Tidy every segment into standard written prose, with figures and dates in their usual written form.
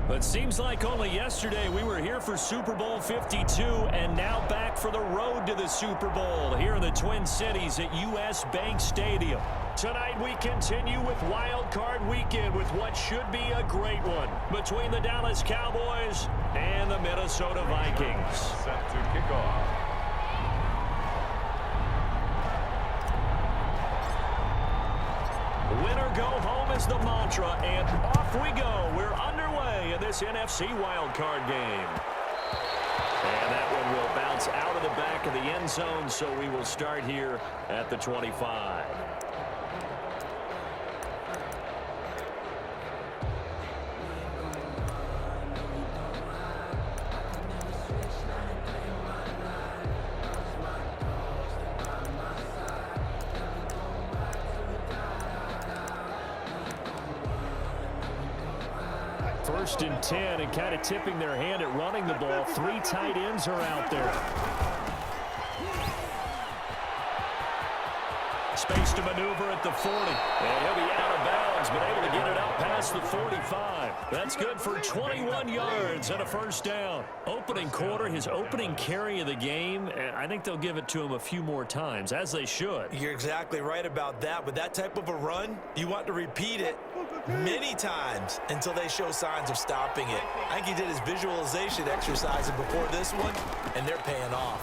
But it seems like only yesterday we were here for Super Bowl 52 and now back for the road to the Super Bowl here in the Twin Cities at US Bank Stadium. Tonight we continue with Wild Card Weekend with what should be a great one between the Dallas Cowboys and the Minnesota Vikings. Set to kick off. Winner go home is the mantra, and off we go. We're underway in this NFC wildcard game. And that one will bounce out of the back of the end zone, so we will start here at the 25. First and 10, and kind of tipping their hand at running the ball. Three tight ends are out there. Space to maneuver at the 40. And he'll be out of bounds, but able to get it out past the 45. That's good for 21 yards and a first down. Opening quarter, his opening carry of the game, I think they'll give it to him a few more times, as they should. You're exactly right about that. With that type of a run, you want to repeat it many times until they show signs of stopping it. I think he did his visualization exercise before this one, and they're paying off.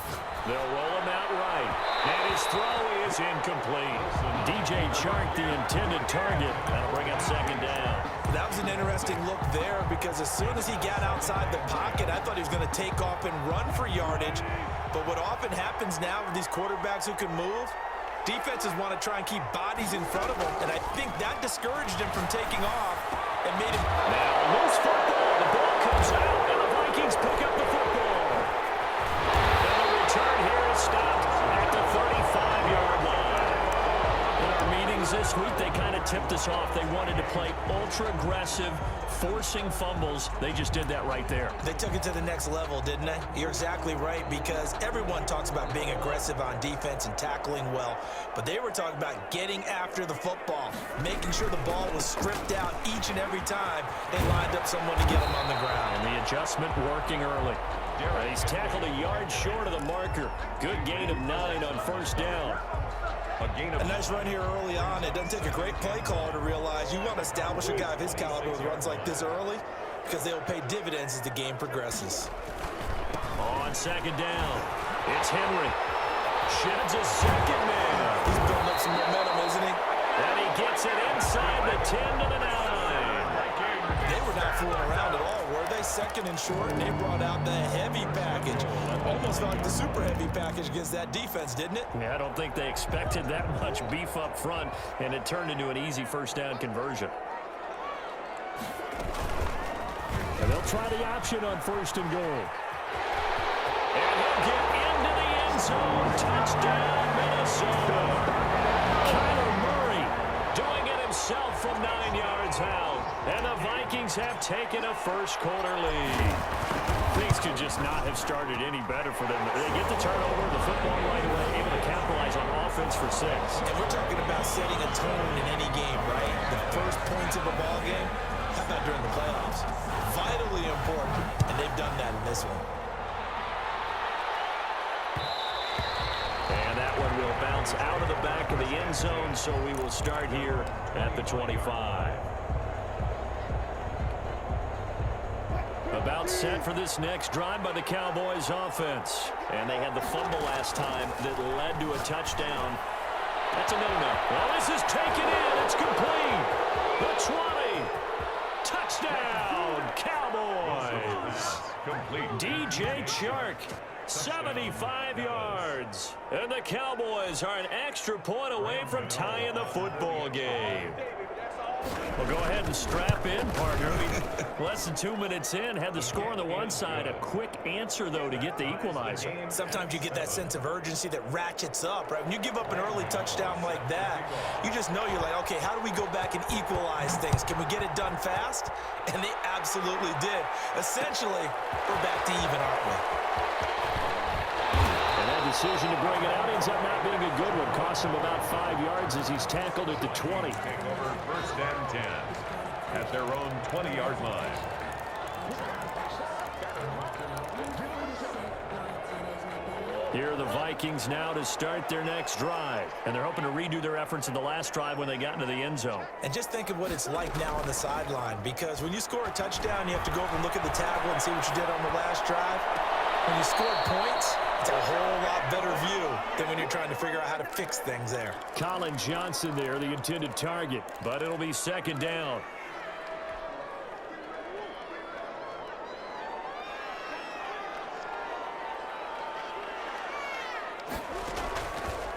They'll roll him out right, and his throw is incomplete. DJ Chark, the intended target. That'll bring up second down. That was an interesting look there because as soon as he got outside the pocket, I thought he was going to take off and run for yardage. But what often happens now with these quarterbacks who can move, defenses want to try and keep bodies in front of them, and I think that discouraged him from taking off and made him... Now, loose football. The ball comes out, and the Vikings pick up the football. And the return here is stopped at the 35-yard line. In our meetings this week, they kind of tipped us off. They wanted to play ultra-aggressive, forcing fumbles. They just did that right there. They took it to the next level, didn't they? You're exactly right, because everyone talks about being aggressive on defense and tackling well, but they were talking about getting after the football, making sure the ball was stripped out each and every time they lined up someone to get them on the ground. And the adjustment working early. He's tackled a yard short of the marker. Good gain of 9 on first down. A nice run here early on. It doesn't take a great play caller to realize you want to establish a guy of his caliber with runs like this early because they will pay dividends as the game progresses. On second down, it's Henry. Sheds a second man. He's building up some momentum, isn't he? And he gets it inside the 10 to the 9. They were not fooling around at all, were they? Second and short, and they brought out the heavy package. Almost felt like the super heavy package against that defense, didn't it? Yeah, I don't think they expected that much beef up front, and it turned into an easy first down conversion. And they'll try the option on first and goal. And he'll get into the end zone. Touchdown, Minnesota. Kyler Murray doing it himself from 9 yards out. And the Vikings have taken a first-quarter lead. Things could just not have started any better for them. They get the turnover, the football right away, able to capitalize on offense for 6. And we're talking about setting a tone in any game, right? The first points of a ball game, how about during the playoffs? Vitally important, and they've done that in this one. And that one will bounce out of the back of the end zone, so we will start here at the 25. About set for this next drive by the Cowboys offense. And they had the fumble last time that led to a touchdown. That's a no-no. Well, this is taken in. It's complete. The 20. Touchdown, Cowboys. Complete. DJ Chark, 75 yards. And the Cowboys are an extra point away from tying the football game. Well, go ahead and strap in, partner. Less than 2 minutes in, had the score on the one side. A quick answer, though, to get the equalizer. Sometimes you get that sense of urgency that ratchets up, right? When you give up an early touchdown like that, you just know you're like, okay, how do we go back and equalize things? Can we get it done fast? And they absolutely did. Essentially, we're back to even, aren't we? Decision to bring it out ends up not being a good one. Costs him about 5 yards as he's tackled at the 20. Take over first and 10 at their own 20-yard line. Here are the Vikings now to start their next drive. And they're hoping to redo their efforts in the last drive when they got into the end zone. And just think of what it's like now on the sideline, because when you score a touchdown, you have to go over and look at the table and see what you did on the last drive. When you score points, it's a whole lot better view than when you're trying to figure out how to fix things there. Colin Johnson there, the intended target, but it'll be second down.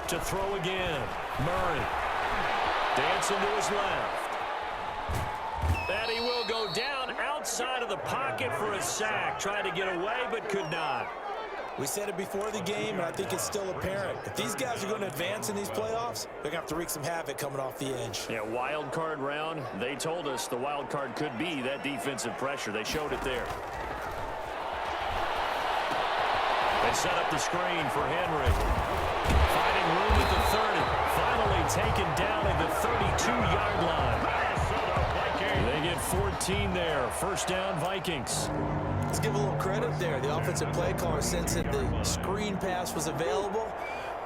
To throw again, Murray. Dancing to his left. And he will go down outside of the pocket for a sack. Tried to get away, but could not. We said it before the game, and I think it's still apparent. If these guys are going to advance in these playoffs, they're going to have to wreak some havoc coming off the edge. Yeah, wild card round. They told us the wild card could be that defensive pressure. They showed it there. They set up the screen for Henry. Finding room at the 30. Finally taken down at the 32-yard line. They get 14 there. First down, Vikings. Let's give a little credit there. The offensive play caller sensed that the screen pass was available.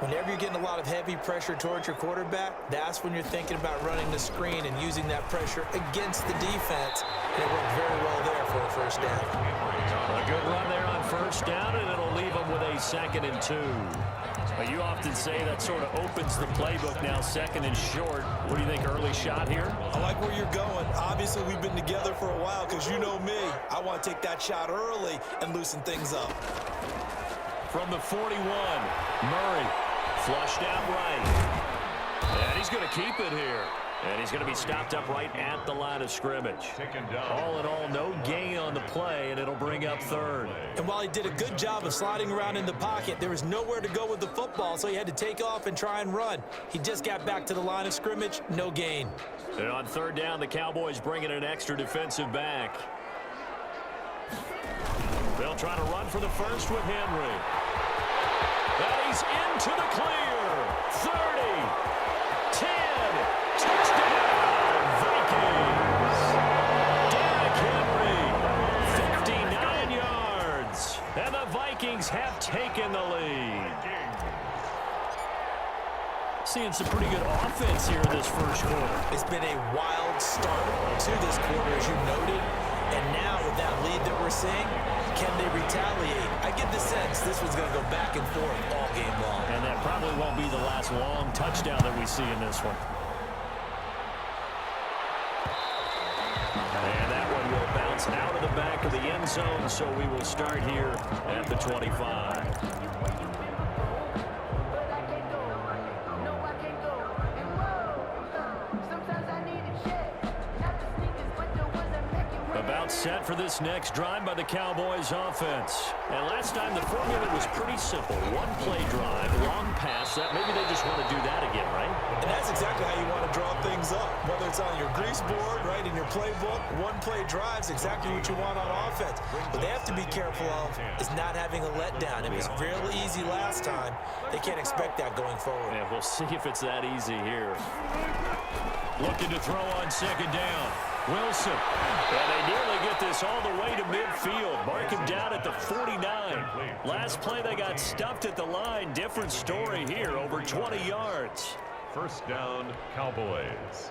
Whenever you're getting a lot of heavy pressure towards your quarterback, that's when you're thinking about running the screen and using that pressure against the defense. And it worked very well there for a first down. A good run there on first down, and it'll leave them with a 2nd and 2. But you often say that sort of opens the playbook now, 2nd and short. What do you think, early shot here? I like where you're going. Obviously, we've been together for a while because you know me. I want to take that shot early and loosen things up. From the 41, Murray flushed out right. And he's going to keep it here. And he's going to be stopped up right at the line of scrimmage. All in all, no gain on the play, and it'll bring up 3rd. And while he did a good job of sliding around in the pocket, there was nowhere to go with the football, so he had to take off and try and run. He just got back to the line of scrimmage, no gain. And on 3rd down, the Cowboys bring in an extra defensive back. They'll try to run for the first with Henry. And he's into the clear. 30, 10. Touchdown, Vikings! Derrick Henry, 59 yards. And the Vikings have taken the lead. Seeing some pretty good offense here in this first quarter. It's been a wild start to this quarter, as you noted. And now with that lead that we're seeing, can they retaliate? I get the sense this one's going to go back and forth all game long. And that probably won't be the last long touchdown that we see in this one. And that one will bounce out of the back of the end zone, so we will start here at the 25. About set for this next drive by the Cowboys offense. And last time the formula was pretty simple. One play drive, long pass. That maybe they just want to do that again, right? And that's exactly how you want to draw things up. Whether it's on your grease board, right, in your playbook, one play drive's exactly what you want on offense. What they have to be careful of is not having a letdown. It was real easy last time. They can't expect that going forward. Yeah, we'll see if it's that easy here. Looking to throw on 2nd down. Wilson. And they nearly get this all the way to midfield. Mark him down at the 49. Last play they got stuffed at the line. Different story here, over 20 yards. First down, Cowboys.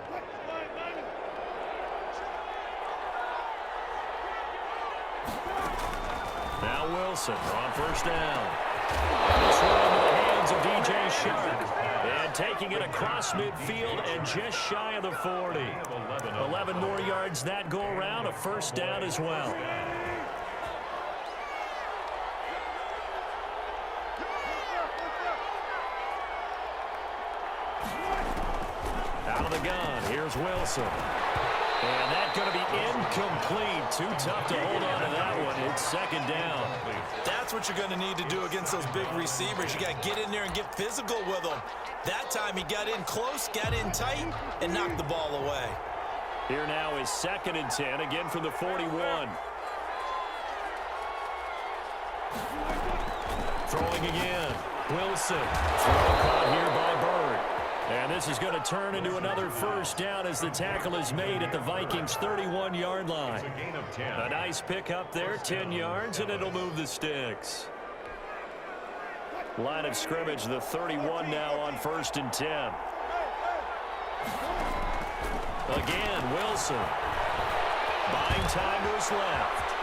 Now Wilson on first down. This one into the hands of DJ Shark. And taking it across midfield and just shy of the 40. 11 more yards that go around, a first down as well. Out of the gun, here's Wilson. And that's going to be incomplete. Too tough to hold on to that one. It's 2nd down. That's what you're going to need to do against those big receivers. You got to get in there and get physical with them. That time he got in close, got in tight, and knocked the ball away. Here now is 2nd and 10, again from the 41. Throwing again. Wilson. Throw caught here by Bird. And this is going to turn into another first down as the tackle is made at the Vikings' 31-yard line. It's a gain of 10. A nice pick up there, 10 yards, and it'll move the sticks. Line of scrimmage, the 31 now on 1st and 10. Again, Wilson. Buying time to his left.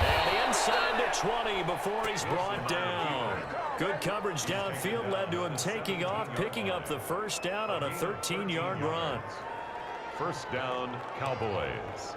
And inside to 20 before he's brought down. Good coverage downfield led to him taking off, picking up the first down on a 13-yard run. First down, Cowboys.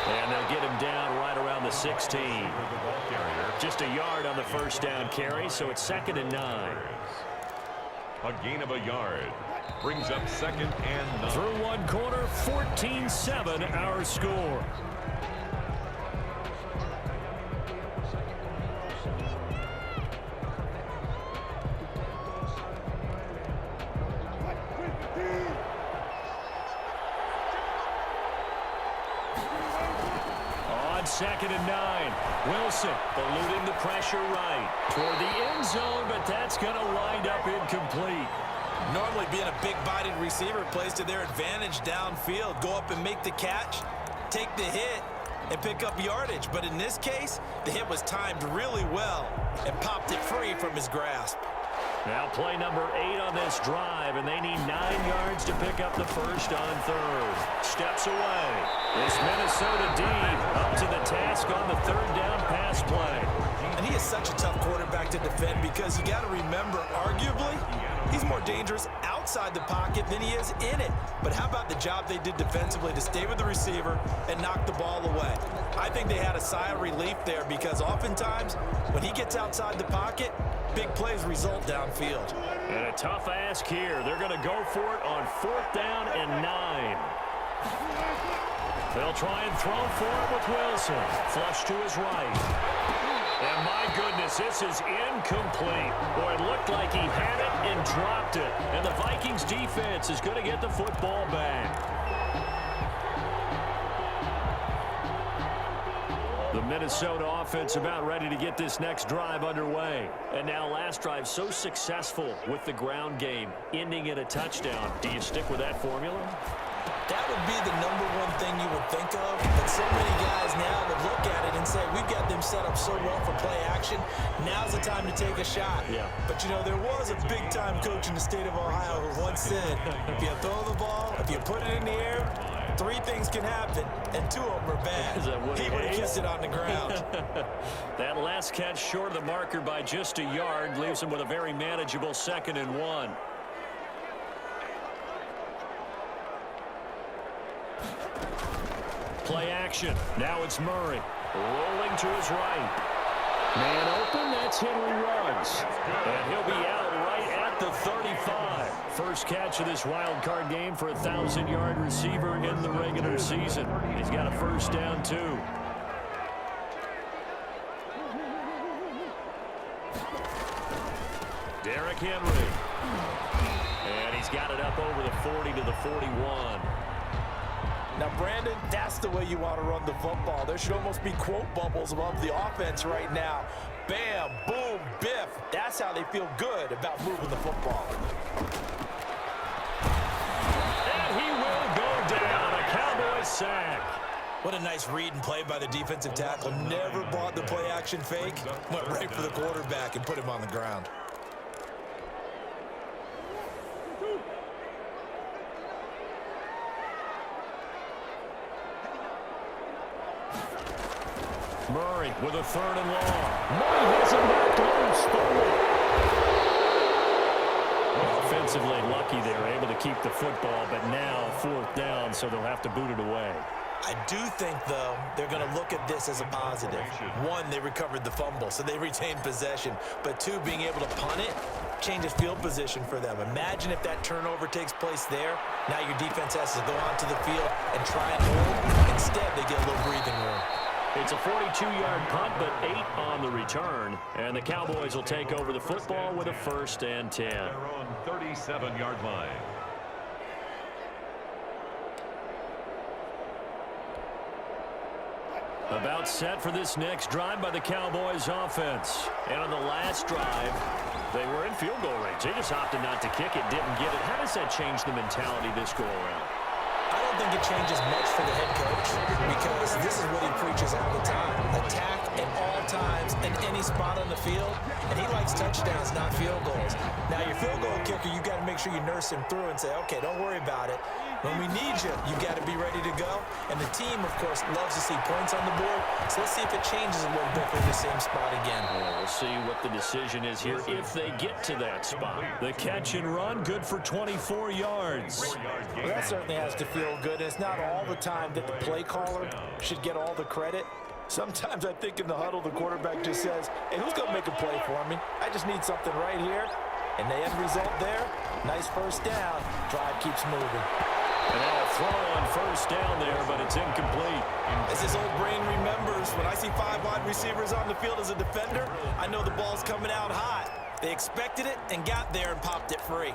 And they'll get him down right around the 16. Just a yard on the first down carry, so it's 2nd and 9. A gain of a yard. Brings up 2nd and 9. Through one quarter, 14-7 our score. On 2nd and 9, Wilson eluding the pressure right toward the end zone, but that's going to wind up incomplete. Normally being a big-bodied receiver plays to their advantage downfield. Go up and make the catch, take the hit, and pick up yardage. But in this case, the hit was timed really well and popped it free from his grasp. Now play number 8 on this drive, and they need 9 yards to pick up the first on 3rd. Steps away. This Minnesota D up to the task on the 3rd down pass play. And he is such a tough quarterback to defend because you got to remember, arguably, he's more dangerous outside the pocket than he is in it. But how about the job they did defensively to stay with the receiver and knock the ball away? I think they had a sigh of relief there because oftentimes when he gets outside the pocket, big plays result downfield. And a tough ask here. They're going to go for it on 4th down and 9. They'll try and throw for it with Wilson. Flush to his right. And my goodness, this is incomplete. Boy, it looked like he had it and dropped it. And the Vikings defense is going to get the football back. The Minnesota offense about ready to get this next drive underway. And now last drive so successful with the ground game, ending in a touchdown. Do you stick with that formula? That would be the #1 thing you would think of, but so many guys now would look at it and say, we've got them set up so well for play action, now's the time to take a shot. Yeah. But, you know, there was a big-time coach in the state of Ohio who once said, if you throw the ball, if you put it in the air, 3 things can happen, and 2 of them are bad. He would have kissed it on the ground. That last catch short of the marker by just a yard leaves him with a very manageable 2nd and 1. Play action. Now it's Murray. Rolling to his right. Man open, that's Henry Ruggs. And he'll be out right at the 35. First catch of this wild card game for a 1,000-yard receiver in the regular season. He's got a first down, too. Derrick Henry. And he's got it up over the 40 to the 41. Now, Brandon, that's the way you want to run the football. There should almost be quote bubbles above the offense right now. Bam, boom, biff. That's how they feel good about moving the football. And he will go down. A Cowboy sack. What a nice read and play by the defensive tackle. Never bought the play action fake. Went right for the quarterback and put him on the ground. Murray with a 3rd and long. Murray has him back loose. Offensively lucky they were able to keep the football, but now 4th down, so they'll have to boot it away. I do think, though, they're going to look at this as a positive. 1, they recovered the fumble, so they retained possession. But 2, being able to punt it changes field position for them. Imagine if that turnover takes place there. Now your defense has to go onto the field and try and hold. Instead, they get a little breathing room. It's a 42-yard punt, but 8 on the return. And the Cowboys will take over the football with a 1st and 10. Their own 37-yard line. About set for this next drive by the Cowboys offense. And on the last drive, they were in field goal range. They just opted not to kick it, didn't get it. How does that change the mentality this go around? I don't think it changes much for the head coach because this is what he preaches all the time. Attack at all times in any spot on the field, and he likes touchdowns, not field goals. Now, your field goal kicker, you got to make sure you nurse him through and say, okay, don't worry about it. When we need you, you got to be ready to go. And the team, of course, loves to see points on the board. So let's see if it changes a little bit from the same spot again. Well, we'll see what the decision is here if they get to that spot. The catch and run, good for 24 yards. Well, that certainly has to feel good. And it's not all the time that the play caller should get all the credit. Sometimes I think in the huddle, the quarterback just says, hey, who's going to make a play for me? I just need something right here. And the end result there, nice first down. Drive keeps moving. And now a throw on first down there, but it's incomplete. As his old brain remembers, when I see 5 wide receivers on the field as a defender, I know the ball's coming out hot. They expected it and got there and popped it free.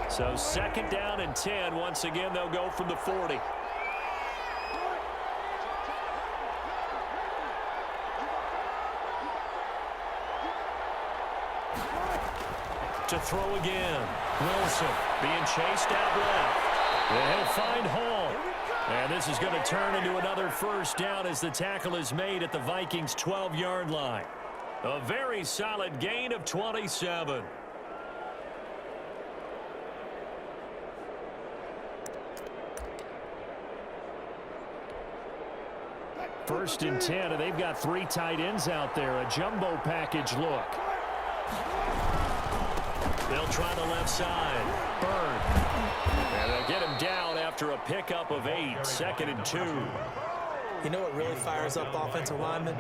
So 2nd down and 10. Once again, they'll go from the 40. To throw again. Wilson being chased out left. And he'll find Hall. And this is going to turn into another first down as the tackle is made at the Vikings' 12-yard line. A very solid gain of 27. First and 10, and they've got 3 tight ends out there. A jumbo package look. They'll try the left side. Burn. And they'll get him down after a pickup of 8. 2nd and 2. You know what really fires up offensive linemen?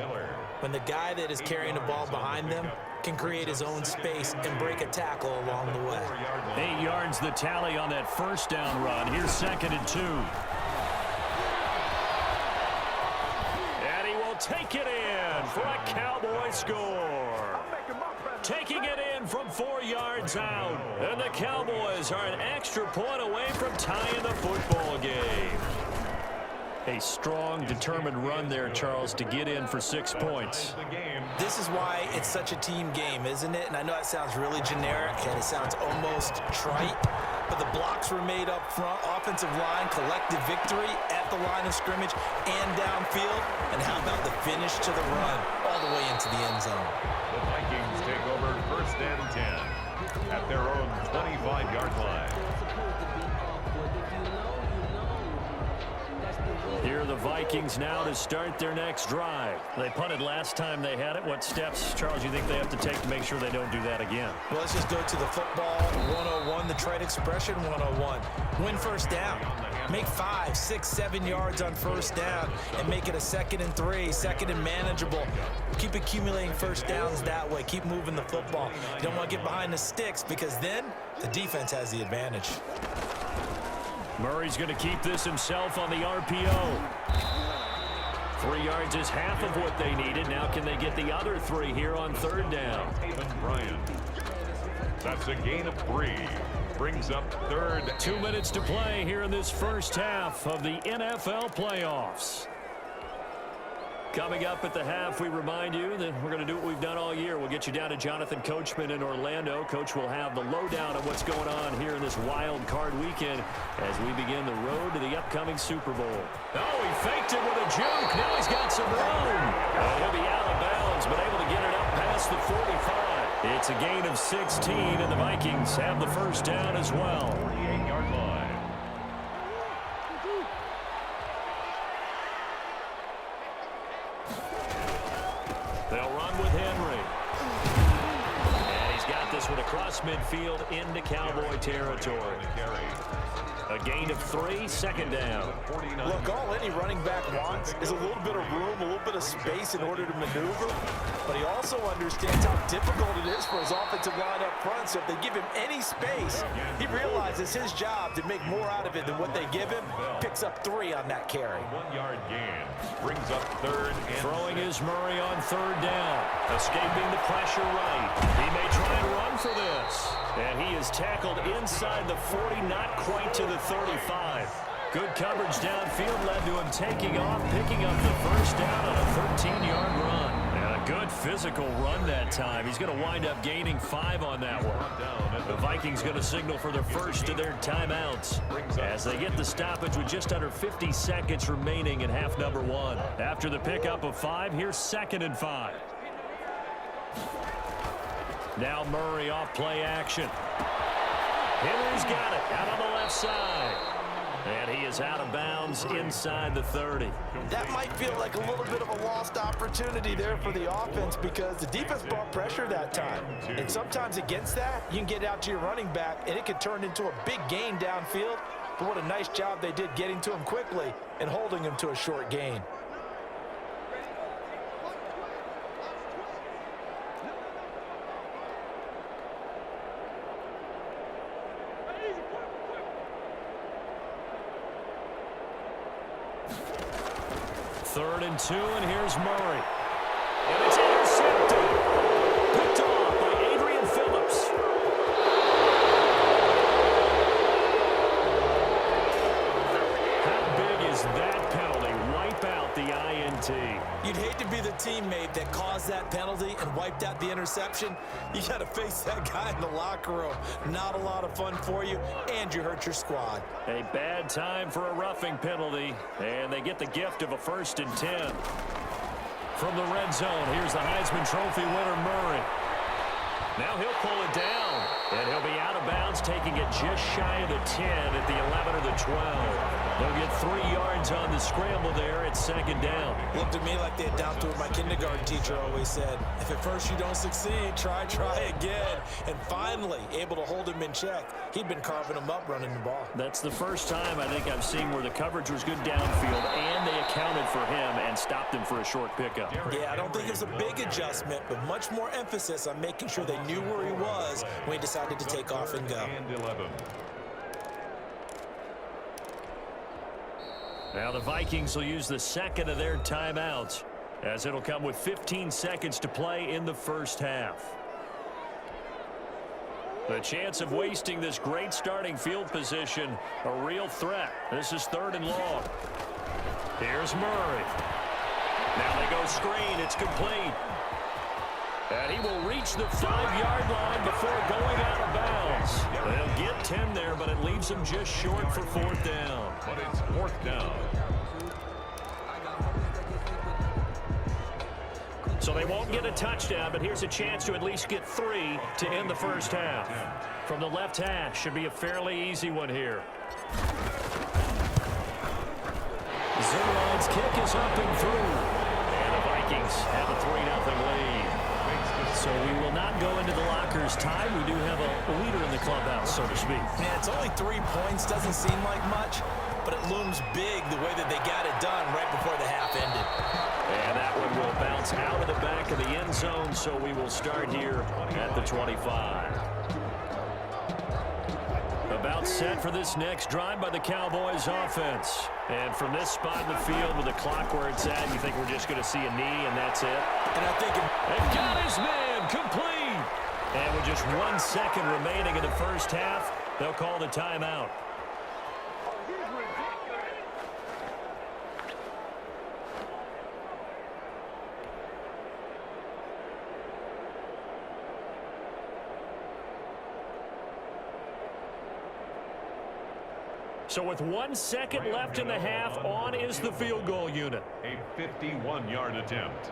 When the guy that is carrying the ball behind them can create his own space and break a tackle along the way. 8 yards the tally on that first down run. Here's 2nd and 2. And he will take it in for a Cowboy score. Taking it in from 4 yards out. And the Cowboys are an extra point away from tying the football game. A strong, determined run there, Charles, to get in for 6 points. This is why it's such a team game, isn't it? And I know it sounds really generic and it sounds almost trite, but the blocks were made up front, offensive line, collective victory at the line of scrimmage and downfield. And how about the finish to the run all the way into the end zone? The Vikings take over 1st and 10 at their own 25-yard line. Here are the Vikings now to start their next drive. They punted last time they had it. What steps, Charles, you think they have to take to make sure they don't do that again? Well, let's just go to the football 101, the trade expression 101. Win first down. Make 5, 6, 7 yards on first down and make it a 2nd and 3, 2nd and manageable. Keep accumulating first downs that way. Keep moving the football. You don't want to get behind the sticks because then the defense has the advantage. Murray's going to keep this himself on the RPO. 3 yards is half of what they needed. Now can they get the other 3 here on 3rd down? Bryant. That's a gain of 3. Brings up 3rd. 2 minutes to play here in this first half of the NFL playoffs. Coming up at the half, we remind you that we're going to do what we've done all year. We'll get you down to Jonathan Coachman in Orlando. Coach will have the lowdown of what's going on here in this wild card weekend as we begin the road to the upcoming Super Bowl. Oh, he faked it with a juke. Now he's got some room. He'll be out of bounds, but able to get it up past the 45. It's a gain of 16, and the Vikings have the first down as well. 48-yard line. They'll run with Henry. And he's got this one across midfield into Cowboy territory. A gain of 3, 2nd down. Look, all any running back wants is a little bit of room, a little bit of space in order to maneuver. but he also understands how difficult it is for his offensive line up front. So if they give him any space, he realizes his job to make more out of it than what they give him. Picks up 3 on that carry. 1-yard gain brings up 3rd and Throwing is Murray on 3rd down. Escaping the pressure right. He may try and run for this. And he is tackled inside the 40, not quite to the 35. Good coverage downfield led to him taking off, picking up the first down on a 13-yard run. And a good physical run that time. He's going to wind up gaining 5 on that one. The Vikings going to signal for the first of their timeouts as they get the stoppage with just under 50 seconds remaining in half number 1. After the pickup of 5, here's 2nd and 5. Now Murray off play action. Henry's got it out on the left side. And he is out of bounds inside the 30. That might feel like a little bit of a lost opportunity there for the offense because the defense brought pressure that time. And sometimes against that, you can get out to your running back, and it can turn into a big gain downfield. But what a nice job they did getting to him quickly and holding him to a short gain. Third and 2, and here's Murray. And it's intercepted. Picked off by Adrian Phillips. How big is that penalty? Wipe out the INT. You'd hate to be the teammate that caused that penalty and wiped out the interception. You got to face that guy in the locker room. Not a lot of fun for you, and you hurt your squad. A bad time for a roughing penalty, and they get the gift of a 1st and 10. From the red zone, here's the Heisman Trophy winner, Murray. Now he'll pull it down, and he'll be out of bounds, taking it just shy of the 10 at the 11 or the 12. They'll get 3 yards on the scramble there at 2nd down. Looked at me like they adopted what my kindergarten teacher always said. If at first you don't succeed, try again. And finally, able to hold him in check. He'd been carving him up running the ball. That's the first time I think I've seen where the coverage was good downfield, and they accounted for him and stopped him for a short pickup. Yeah, I don't think it was a big adjustment, but much more emphasis on making sure they knew where he was when he decided to take off and go. and 11. Now the Vikings will use the 2nd of their timeouts, as it'll come with 15 seconds to play in the first half. The chance of wasting this great starting field position, a real threat. This is 3rd and long. Here's Murray. Now they go screen. It's complete. And he will reach the 5-yard line before going out of bounds. They'll get 10 there, but it leaves them just short for 4th down. But it's 4th down. So they won't get a touchdown, but here's a chance to at least get 3 to end the first half. From the left hash, should be a fairly easy one here. Zimmerman's kick is up and through. And the Vikings have a 3-0 lead. So we will not go into the lockers tied. We do have a leader in the clubhouse, so to speak. Man, it's only 3 points. Doesn't seem like much, but it looms big the way that they got it done right before the half ended. And that one will bounce out of the back of the end zone, so we will start here at the 25. About set for this next drive by the Cowboys offense. And from this spot in the field with the clock where it's at, you think we're just going to see a knee and that's it? And I think They've got his man complete. And with just 1 second remaining in the first half, they'll call the timeout. So with 1 second left in the half, on is the field goal unit. A 51-yard attempt.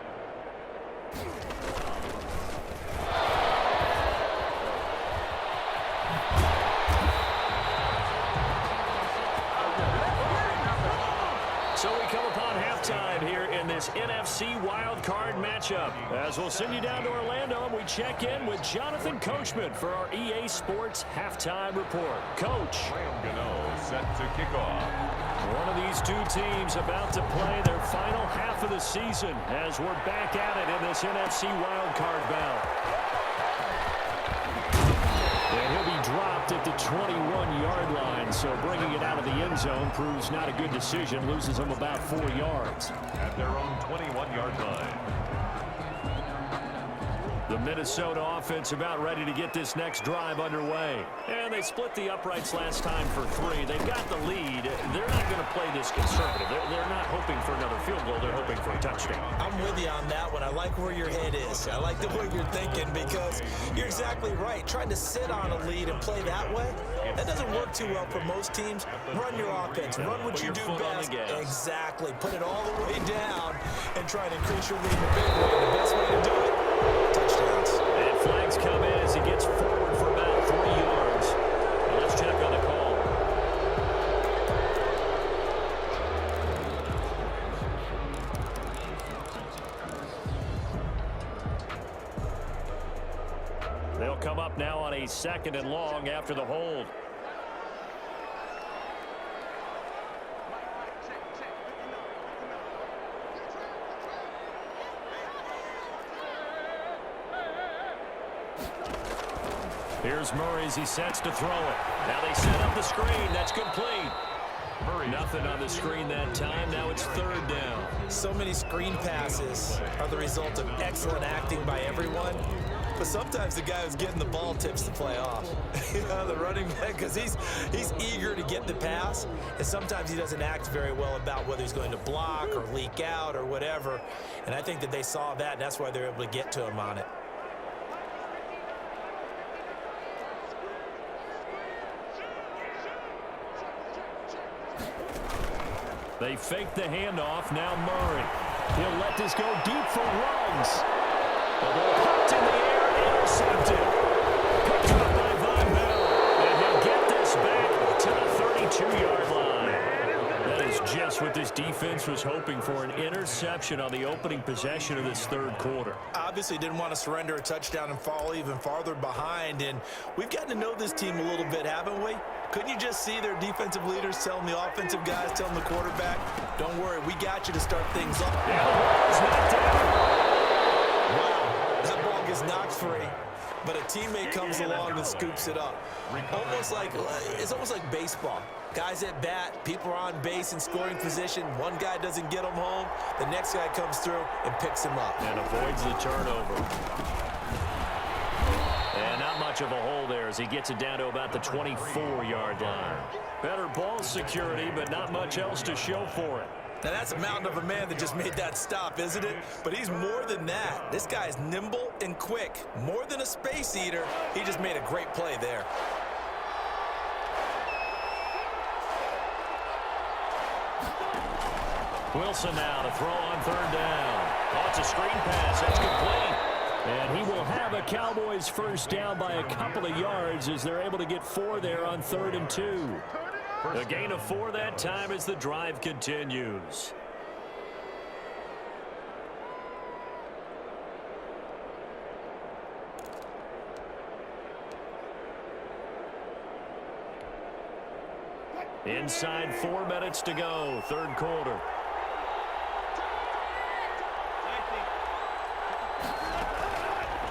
So we come upon half halftime here in this NFC wildcard matchup. As we'll send you down to Orlando, and we check in with Jonathan Coachman for our EA Sports halftime report. Coach. Gano set to kick off. One of these two teams about to play their final half of the season as we're back at it in this NFC wildcard bout. And he'll be dropped at the 21-yard line, so bringing it out of the end zone proves not a good decision, loses him about 4 yards. At their own 21-yard line. The Minnesota offense about ready to get this next drive underway. And they split the uprights last time for 3. They got the lead. They're not going to play this conservative. They're not hoping for another field goal. They're hoping for a touchdown. I'm with you on that one. I like where your head is. I like the way you're thinking because you're exactly right. Trying to sit on a lead and play that way, that doesn't work too well for most teams. Run your offense. Run what you do best. Exactly. Put it all the way down and try to increase your lead in a big way. The best way to do it, touchdowns. And flags come in as he gets forward for about 3 yards. Well, let's check on the call. They'll come up now on a 2nd and long after the hold. Here's Murray as he sets to throw it. Now they set up the screen. That's complete. Murray. Nothing on the screen that time. Now it's 3rd down. So many screen passes are the result of excellent acting by everyone. But sometimes the guy who's getting the ball tips the play off. The running back, because he's eager to get the pass. And sometimes he doesn't act very well about whether he's going to block or leak out or whatever. And I think that they saw that, and that's why they're able to get to him on it. They fake the handoff. Now Murray. He'll let this go deep for Ruggs. The ball hooked in the air, intercepted. Picked up by Von Miller. And he'll get this back to the 32-yard line. That is just what this defense was hoping for, an interception on the opening possession of this 3rd quarter. Obviously didn't want to surrender a touchdown and fall even farther behind. And we've gotten to know this team a little bit, haven't we? Couldn't you just see their defensive leaders telling the offensive guys, telling the quarterback, don't worry, we got you to start things off. Yeah, the ball's knocked down. Wow, that ball gets knocked free, but a teammate comes along and scoops it up. It's almost like baseball. Guys at bat, people are on base in scoring position. One guy doesn't get them home. The next guy comes through and picks him up. And avoids the turnover. And not much of a hole there as he gets it down to about the 24-yard line. Better ball security, but not much else to show for it. Now that's a mountain of a man that just made that stop, isn't it? But he's more than that. This guy's nimble and quick. More than a space eater, he just made a great play there. Wilson now to throw on 3rd down. Oh, it's a screen pass. That's complete. And he will have a Cowboys first down by a couple of yards as they're able to get 4 there on 3rd and 2. A gain of 4 that time as the drive continues. Inside 4 minutes to go, 3rd quarter.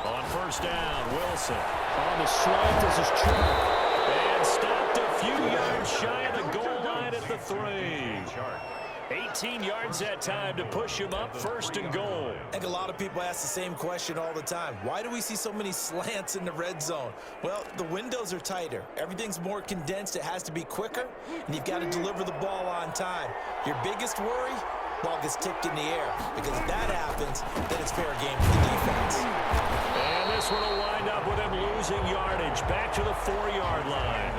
On 1st down, Wilson on the slant. This is true. And stopped a few yards shy of the goal line at the 3. 18 yards that time to push him up 1st and goal. I think a lot of people ask the same question all the time. Why do we see so many slants in the red zone? Well, the windows are tighter. Everything's more condensed. It has to be quicker, and you've got to deliver the ball on time. Your biggest worry? Ball gets tipped in the air, because if that happens, then it's fair game for the defense. And this one will wind up with him losing yardage back to the 4-yard line.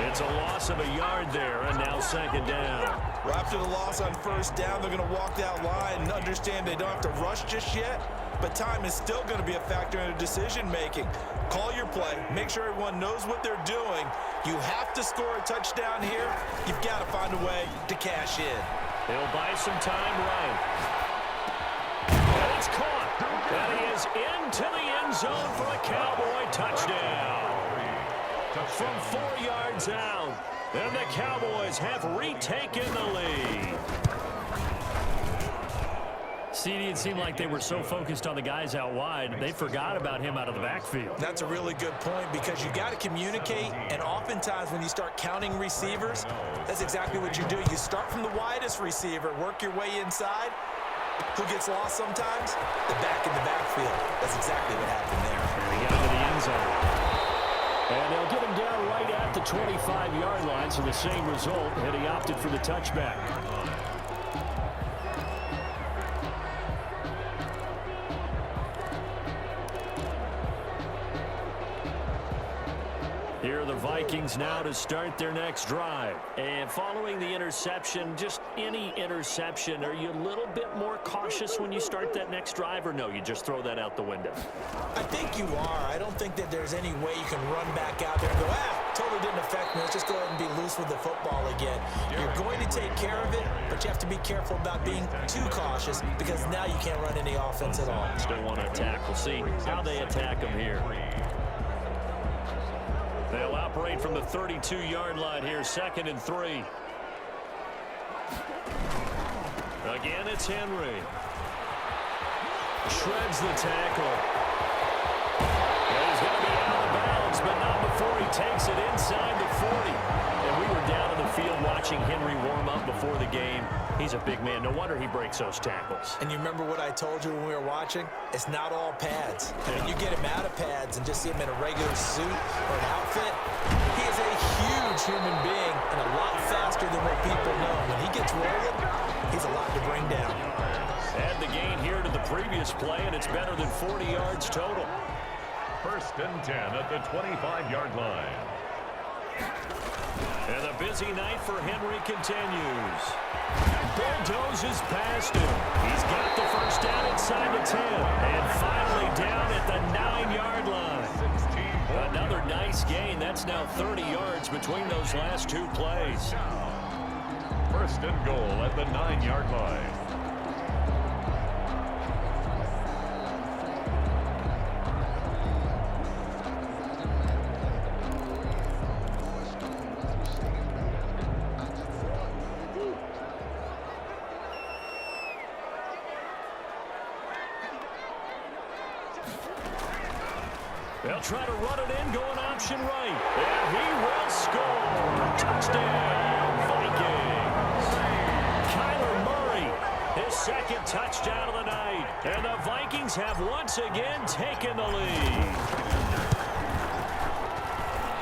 It's a loss of a yard there, and now 2nd down. Well, after the loss on 1st down, they're going to walk that line and understand they don't have to rush just yet, but time is still going to be a factor in their decision-making. Call your play. Make sure everyone knows what they're doing. You have to score a touchdown here. You've got to find a way to cash in. He'll buy some time right. And it's caught. And he is into the end zone for a Cowboy touchdown. From 4 yards out. And the Cowboys have retaken the lead. CD, it seemed like they were so focused on the guys out wide, they forgot about him out of the backfield. That's a really good point because you got to communicate, and oftentimes when you start counting receivers, that's exactly what you do. You start from the widest receiver, work your way inside. Who gets lost sometimes? The back in the backfield. That's exactly what happened there. And he got into the end zone. And they'll get him down right at the 25-yard line, so the same result, and he opted for the touchback. Here are the Vikings now to start their next drive. And following the interception, just any interception, are you a little bit more cautious when you start that next drive, or no, you just throw that out the window? I think you are. I don't think that there's any way you can run back out there and go, totally didn't affect me. Let's just go ahead and be loose with the football again. You're going to take care of it, but you have to be careful about being too cautious because now you can't run any offense at all. Still want to attack. We'll see how they attack them here. They'll operate from the 32-yard line here, 2nd and 3. Again, it's Henry. Shreds the tackle. And he's going to be out of bounds, but not before he takes it inside the 40. And we were down in the field watching Henry warm up before the game. He's a big man. No wonder he breaks those tackles. And you remember what I told you when we were watching? It's not all pads. When you get him out of pads and just see him in a regular suit or an outfit, he is a huge human being and a lot faster than what people know. When he gets rolling, he's a lot to bring down. Add the gain here to the previous play, and it's better than 40 yards total. 1st and 10 at the 25-yard line. And the busy night for Henry continues. Bulldozes past him. He's got the first down inside the 10. And finally down at the 9-yard line. Another nice gain. That's now 30 yards between those last 2 plays. 1st and goal at the 9-yard line. They'll try to run it in, going option right. And he will score. Touchdown, Vikings. Kyler Murray, his 2nd touchdown of the night. And the Vikings have once again taken the lead.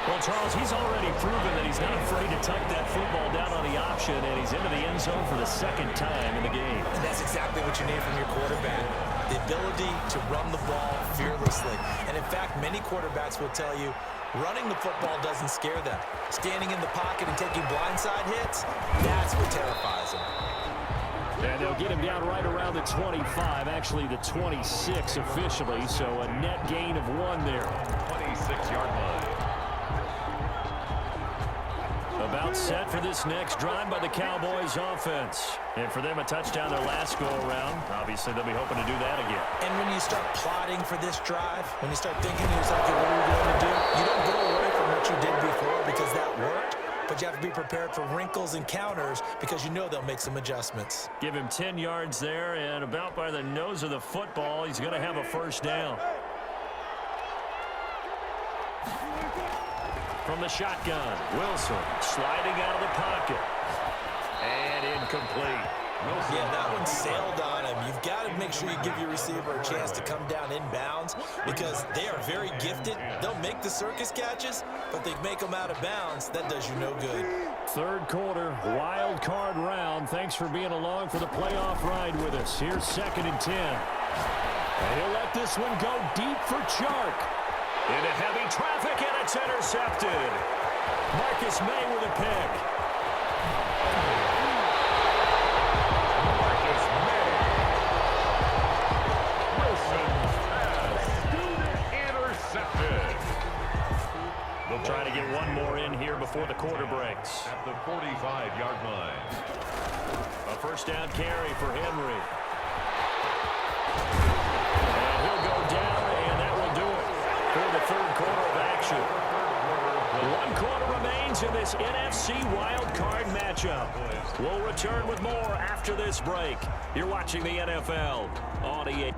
Well, Charles, he's already proven that he's not afraid to tuck that football down on the option, and he's into the end zone for the 2nd time in the game. And that's exactly what you need from your quarterback. The ability to run the ball fearlessly. And in fact, many quarterbacks will tell you running the football doesn't scare them. Standing in the pocket and taking blindside hits, that's what terrifies them. And they'll get him down right around the 25, actually the 26 officially, so a net gain of 1 there. 26-yard line. About set for this next drive by the Cowboys offense. And for them, a touchdown their last go-around. Obviously, they'll be hoping to do that again. And when you start plotting for this drive, when you start thinking to yourself, okay, what are we going to do? You don't go away from what you did before because that worked, but you have to be prepared for wrinkles and counters because you know they'll make some adjustments. Give him 10 yards there, and about by the nose of the football, he's going to have a first down. From the shotgun, Wilson sliding out of the pocket. And incomplete. Yeah, that one sailed on him. You've got to make sure you give your receiver a chance to come down inbounds because they are very gifted. They'll make the circus catches, but they make them out of bounds. That does you no good. 3rd quarter, wild card round. Thanks for being along for the playoff ride with us. Here's 2nd and 10. And he'll let this one go deep for Chark. Into heavy traffic, and it's intercepted. Marcus May with a pick. Marcus May. Wilson's pass. Intercepted. They'll try to get one more in here before the quarter breaks. At the 45-yard line. A first down carry for Henry. And he'll go down, and that will do it for the third quarter of action. 1 quarter remains in this NFC wildcard matchup. We'll return with more after this break. You're watching the NFL on EA.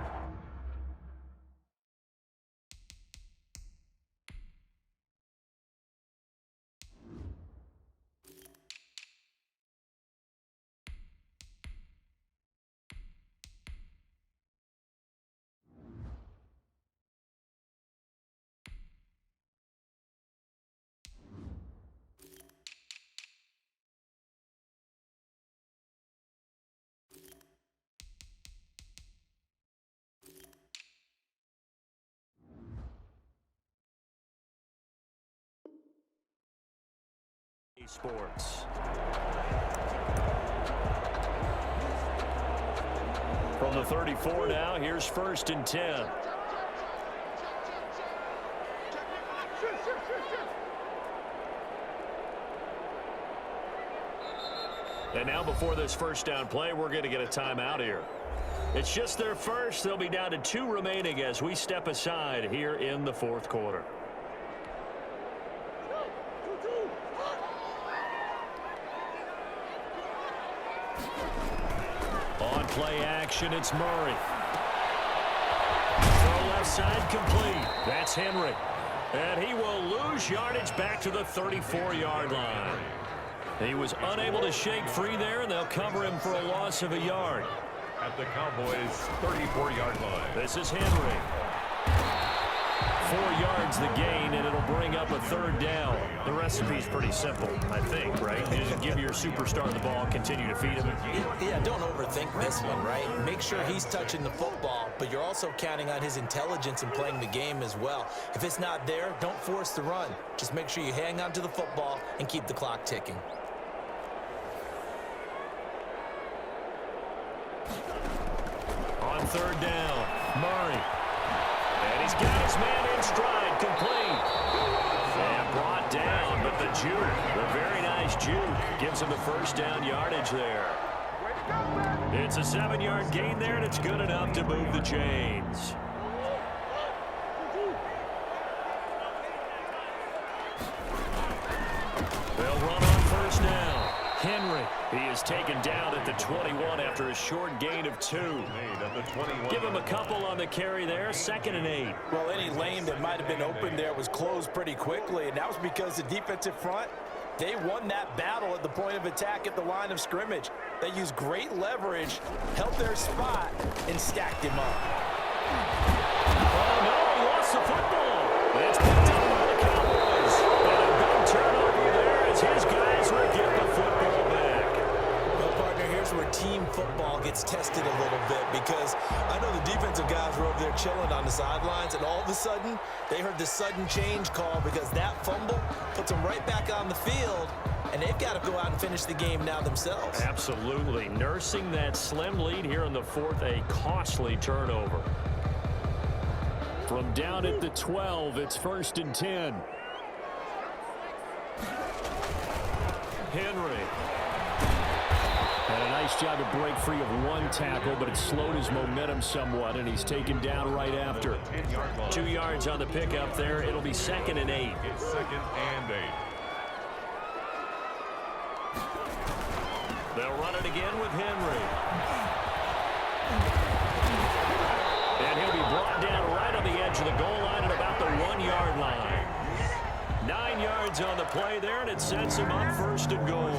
Sports. From the 34 now, here's 1st and 10. And now before this first down play, we're going to get a timeout here. It's just their first. They'll be down to 2 remaining as we step aside here in the 4th quarter. On play action, it's Murray. Throw left side complete. That's Henry. And he will lose yardage back to the 34-yard line. He was unable to shake free there, and they'll cover him for a loss of a yard. At the Cowboys' 34-yard line. This is Henry. 4 yards the gain, and it'll bring up a 3rd down. The recipe's pretty simple, I think, right? You just give your superstar the ball, continue to feed him. Yeah, don't overthink this one, right? Make sure he's touching the football, but you're also counting on his intelligence in playing the game as well. If it's not there, don't force the run. Just make sure you hang on to the football and keep the clock ticking. On 3rd down, Murray. And he's got his man in stride, complete. And brought down, but the juke, the very nice juke, gives him the first down yardage there. It's a 7-yard gain there, and it's good enough to move the chains. They'll run on 1st down. Henry, he is taken down at the 21 after a short gain of 2. Give him a couple on the carry there, 2nd and 8. Well, any lane that might have been open there was closed pretty quickly, and that was because the defensive front, they won that battle at the point of attack at the line of scrimmage. They used great leverage, held their spot, and stacked him up. Oh, no, he lost the football. It's picked up by the Cowboys. And a big turnover there as his guys will get the football back. Well, partner, here's where team football gets tested a little bit, because I know the defensive guys were over there chilling on the sidelines, and all of a sudden, they heard the sudden change call because that fumble puts them right back on the field, and they've got to go out and finish the game now themselves. Absolutely. Nursing that slim lead here in the 4th, a costly turnover. From down at the 12, it's 1st and 10. Henry. And a nice job to break free of 1 tackle, but it slowed his momentum somewhat, and he's taken down right after. 2 yards on the pickup there. It'll be 2nd and 8. It's 2nd and 8. They'll run it again with Henry. And he'll be brought down right on the edge of the goal line at about the 1-yard line. 9 yards on the play there, and it sets him up 1st and goal.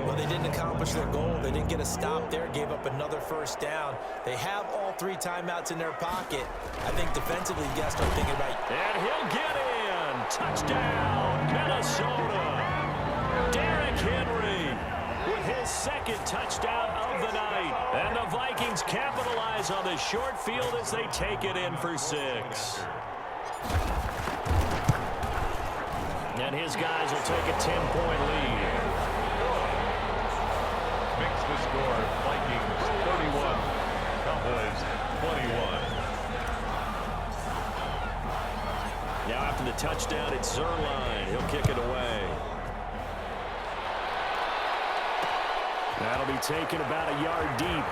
Well, they didn't accomplish their goal. They didn't get a stop there, gave up another 1st down. They have all 3 timeouts in their pocket. I think defensively, you got to start thinking about it. And he'll get in. Touchdown, Minnesota. Derrick Henry with his 2nd touchdown of the night. And the Vikings capitalize on the short field as they take it in for 6. And his guys will take a 10-point lead. Makes the score Vikings 31, Cowboys 21. Now after the touchdown, it's Zerline. He'll kick it away. That'll be taken about a yard deep.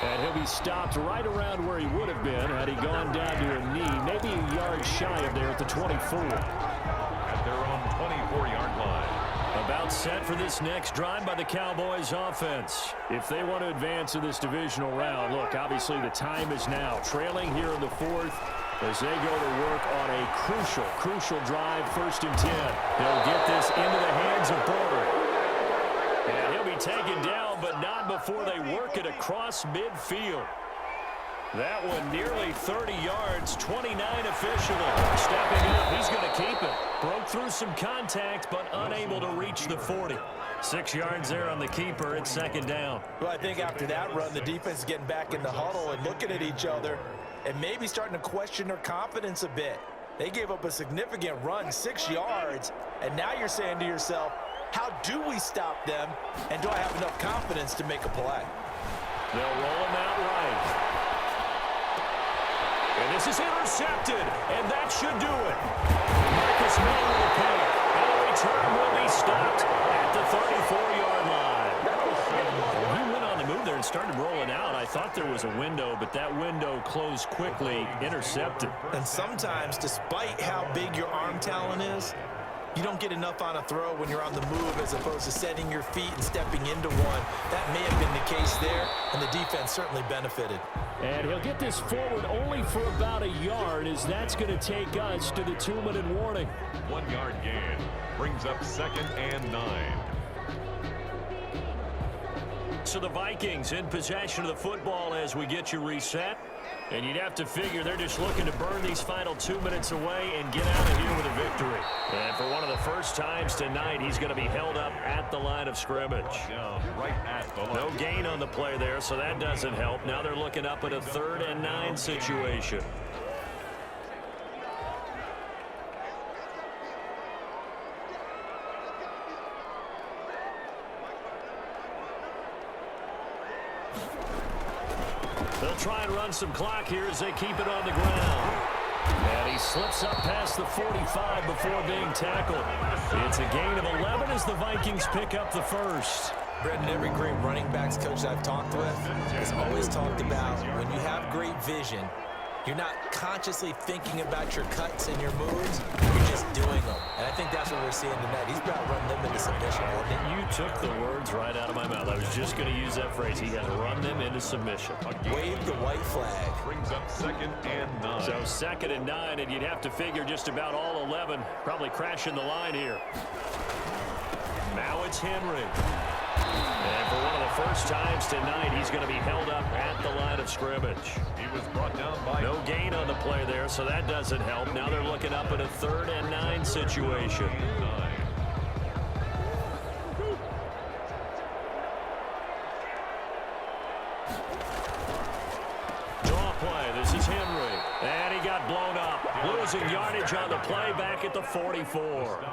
And he'll be stopped right around where he would have been had he gone down to a knee, maybe a yard shy of there at the 24. At their own 24-yard line. About set for this next drive by the Cowboys offense. If they want to advance in this divisional round, look, obviously the time is now. Trailing here in the fourth as they go to work on a crucial drive, 1st and 10. They'll get this into the hands of Bird. And he'll be taken down, but not before they work it across midfield. That one nearly 30 yards, 29 officially. Stepping up, he's going to keep it. Broke through some contact, but unable to reach the 40. 6 yards there on the keeper. It's 2nd down. Well, I think after that run, the defense is getting back in the huddle and looking at each other and maybe starting to question their confidence a bit. They gave up a significant run, 6 yards, and now you're saying to yourself, how do we stop them, and do I have enough confidence to make a play? They'll roll him out right. And this is intercepted, and that should do it. Marcus May with a pick, and the return will be stopped at the 34-yard line. He went on the move there and started rolling out. I thought there was a window, but that window closed quickly, intercepted. And sometimes, despite how big your arm talent is, you don't get enough on a throw when you're on the move as opposed to setting your feet and stepping into one. That may have been the case there, and the defense certainly benefited. And he'll get this forward only for about a yard, as that's going to take us to the 2-minute warning. 1-yard gain brings up 2nd and 9. So the Vikings in possession of the football as we get you reset. And you'd have to figure they're just looking to burn these final 2 minutes away and get out of here with a victory. And for one of the first times tonight, he's going to be held up at the line of scrimmage. Right at the line. No gain on the play there, so that doesn't help. Now they're looking up at a 3rd and 9 situation. They'll try and run some clock here as they keep it on the ground. And he slips up past the 45 before being tackled. It's a gain of 11 as the Vikings pick up the first. Brendan, every great running backs coach I've talked with has always talked about when you have great vision, you're not consciously thinking about your cuts and your moves. You're just doing them. And I think that's what we're seeing tonight. He's about to run them into submission, hasn't he? You took the words right out of my mouth. I was just going to use that phrase. He has run them into submission. Wave the white flag. Brings up 2nd and 9. So 2nd and 9, and you'd have to figure just about all 11 probably crashing the line here. Now it's Henry. And for one of the first times tonight, he's going to be held up at the line of scrimmage. He was brought down by... No gain on the play there, so that doesn't help. Now they're looking up at a 3rd and 9 situation. Draw play. This is Henry. And he got blown up. Losing yardage on the play back at the 44.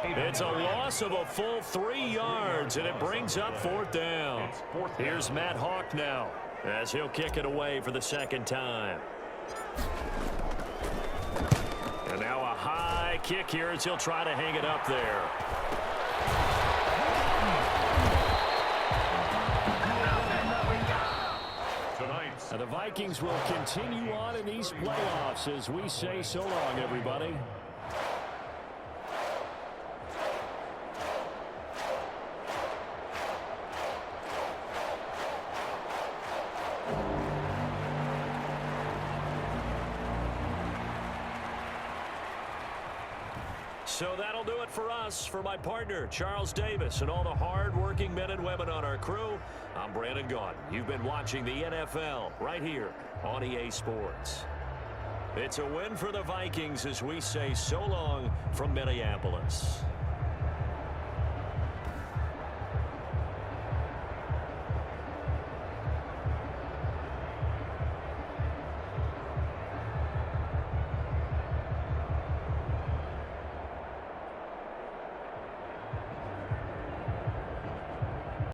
It's a loss of a full 3 yards, and it brings up 4th down. Here's Matt Hawk now as he'll kick it away for the 2nd time. And now a high kick here as he'll try to hang it up there. Now the Vikings will continue on in these playoffs as we say so long, everybody. So that'll do it for us. For my partner, Charles Davis, and all the hard-working men and women on our crew, I'm Brandon Gaudin. You've been watching the NFL right here on EA Sports. It's a win for the Vikings as we say so long from Minneapolis.